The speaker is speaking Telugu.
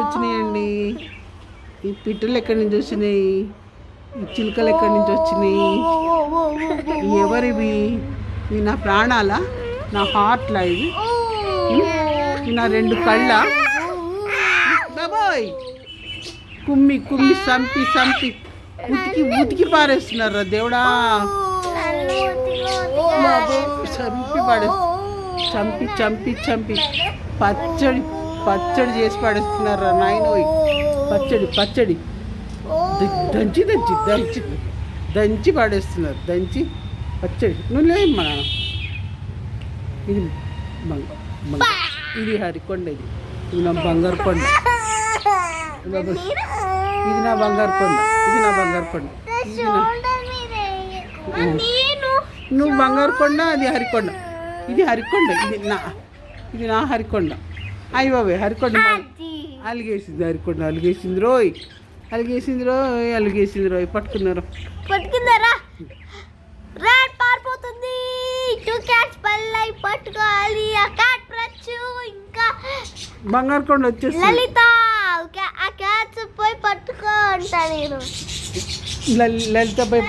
వచ్చినాయండి. ఈ పిట్టలు ఎక్కడి నుంచి వచ్చినాయి, ఈ చిలుకలు ఎక్కడి నుంచి వచ్చినాయి, ఎవరివి? ఇవి నా ప్రాణాలా, నా హార్ట్లా? ఇది నా రెండు కళ్ళ బాబోయ్. కుమ్మి కుమ్మి సంపి సంపి ఉతికి పారేస్తున్నారా దేవుడా. చంపి పడేస్తు చంపి చంపి చంపి పచ్చడి చేసి పడేస్తున్నారా నాయనోయ్. పచ్చడి దంచి దంచి దంచి దంచి పడేస్తున్నారు. దంచి పచ్చడి నువ్వు లేమ్మా. ఇది హరికొండ. ఇది నా బంగారు కొండ. ఇది నా బంగారు కొండ. నువ్వు బంగారు కొండ, అది హరికొండ. ఇది హరికొండ. ఇది నా హరికొండ. అయ్యి బాబే హరికొండ అలిగేసింది. హరికొండ అలిగేసింది రోయ్. పట్టుకున్నారా? రెడ్ పారిపోతుంది. 2 క్యాట్స్ పల్లై పట్టుకోవాలి. ఆ క్యాట్ ప్రచ్చు ఇంకా బంగారు కొండ వచ్చేసి లలిత ఆ క్యాట్స్ పోయి పట్టుకో అంటా నేను. లలిత పోయి